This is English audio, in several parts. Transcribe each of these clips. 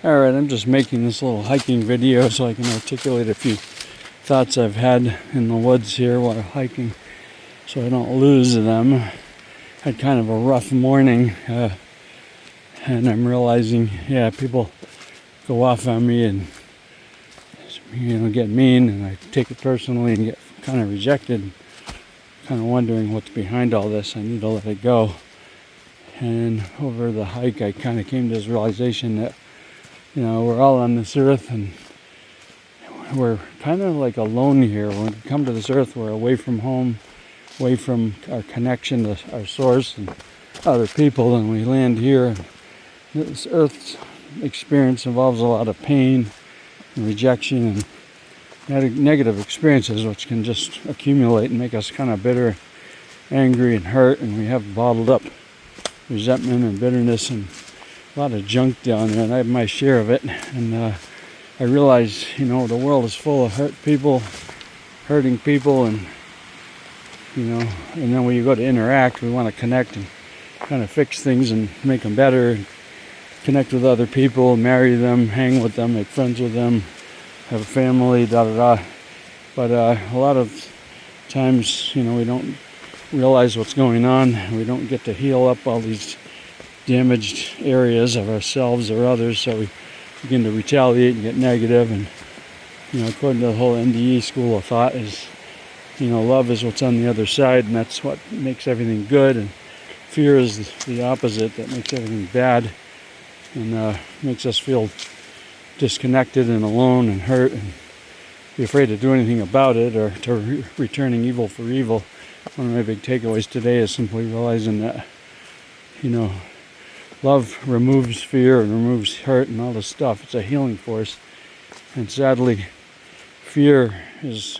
Alright, I'm just making this little hiking video so I can articulate a few thoughts I've had in the woods here while hiking so I don't lose them. Had kind of a rough morning and I'm realizing, people go off on me and get mean, and I take it personally and get kind of rejected, kind of wondering what's behind all this. I need to let it go. And over the hike I kind of came to this realization that we're all on this earth and we're kind of like alone here. When we come to this earth, we're away from home, away from our connection to our source and other people, and we land here. And this earth's experience involves a lot of pain and rejection and negative experiences, which can just accumulate and make us kind of bitter, angry, and hurt. And we have bottled up resentment and bitterness and a lot of junk down there, and I have my share of it. And I realize, the world is full of hurting people, and and then when you go to interact, we want to connect and kind of fix things and make them better, and connect with other people, marry them, hang with them, make friends with them, have a family, But a lot of times, we don't realize what's going on. We don't get to heal up all these damaged areas of ourselves or others, so we begin to retaliate and get negative. And according to the whole NDE school of thought, is love is what's on the other side, and that's what makes everything good, and fear is the opposite, that makes everything bad and makes us feel disconnected and alone and hurt and be afraid to do anything about it, or to returning evil for evil. One of my big takeaways today is simply realizing that love removes fear and removes hurt and all this stuff. It's a healing force. And sadly, fear is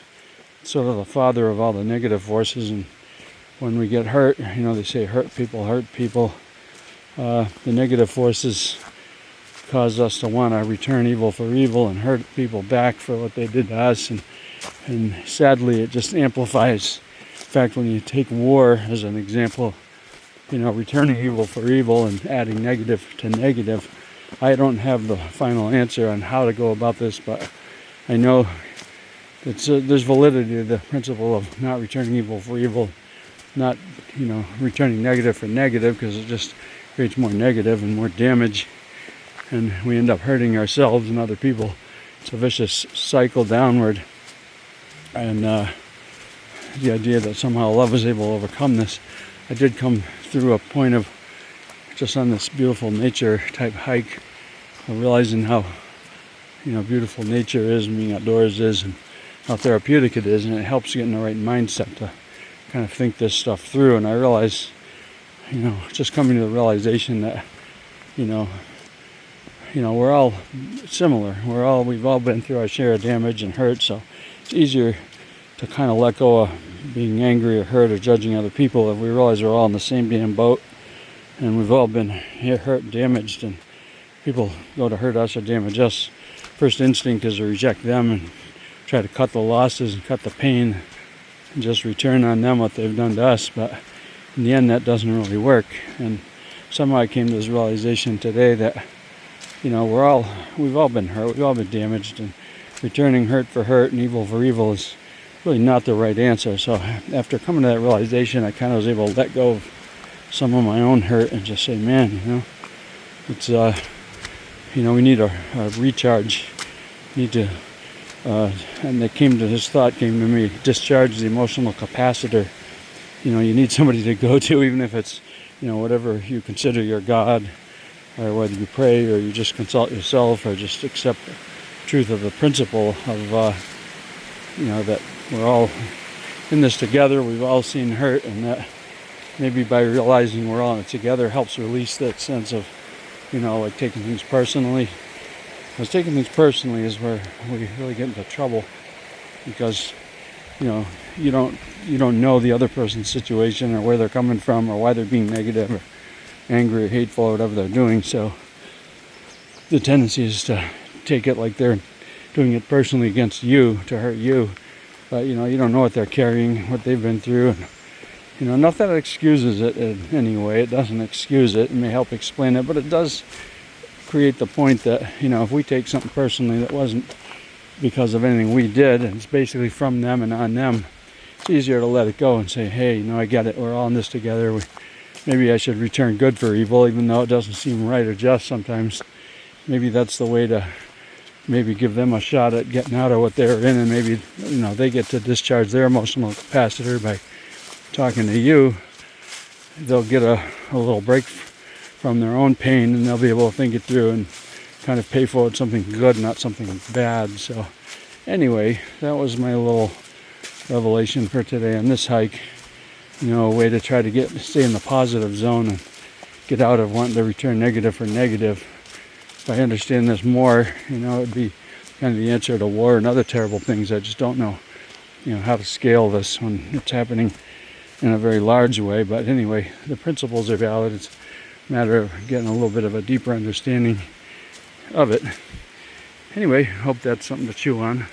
sort of the father of all the negative forces. And when we get hurt, they say hurt people. The negative forces cause us to want to return evil for evil and hurt people back for what they did to us. And sadly, it just amplifies. In fact, when you take war as an example, returning evil for evil and adding negative to negative. I don't have the final answer on how to go about this, but I know there's validity to the principle of not returning evil for evil, not returning negative for negative, because it just creates more negative and more damage, and we end up hurting ourselves and other people. It's a vicious cycle downward, and the idea that somehow love is able to overcome this. I did come through a point of just on this beautiful nature type hike of realizing how beautiful nature is, and being outdoors is, and how therapeutic it is, and it helps you get in the right mindset to kind of think this stuff through. And I realize, just coming to the realization that we're all similar. We've all been through our share of damage and hurt, so it's easier to kind of let go of being angry or hurt or judging other people if we realize we're all in the same damn boat, and we've all been hurt and damaged, and people go to hurt us or damage us. First instinct is to reject them and try to cut the losses and cut the pain and just return on them what they've done to us, but in the end that doesn't really work. And somehow I came to this realization today that we've all been hurt, we've all been damaged, and returning hurt for hurt and evil for evil is really not the right answer. So after coming to that realization, I kind of was able to let go of some of my own hurt and just say, man, it's we need a recharge. Need to and this thought came to me: discharge the emotional capacitor. You need somebody to go to, even if it's whatever you consider your God, or whether you pray or you just consult yourself or just accept the truth of the principle of that we're all in this together. We've all seen hurt, and that maybe by realizing we're all in it together helps release that sense of like taking things personally. Because taking things personally is where we really get into trouble, because you don't know the other person's situation or where they're coming from or why they're being negative or angry or hateful or whatever they're doing. So the tendency is to take it like they're doing it personally against you, to hurt you. But you don't know what they're carrying, what they've been through. And not that it excuses it in any way. It doesn't excuse it. It may help explain it, but it does create the point that, you know, if we take something personally that wasn't because of anything we did, and it's basically from them and on them, it's easier to let it go and say, hey, you know, I get it, we're all in this together. Maybe I should return good for evil, even though it doesn't seem right or just sometimes. Maybe that's the way to maybe give them a shot at getting out of what they're in, and maybe, you know, they get to discharge their emotional capacitor by talking to you. They'll get a little break from their own pain, and they'll be able to think it through and kind of pay for it something good, not something bad. So anyway, that was my little revelation for today on this hike. You know, a way to try to stay in the positive zone and get out of wanting to return negative for negative. If I understand this more, you know, it'd be kind of the answer to war and other terrible things. I just don't know, you know, how to scale this when it's happening in a very large way. But anyway, the principles are valid. It's a matter of getting a little bit of a deeper understanding of it. Anyway, hope that's something to chew on.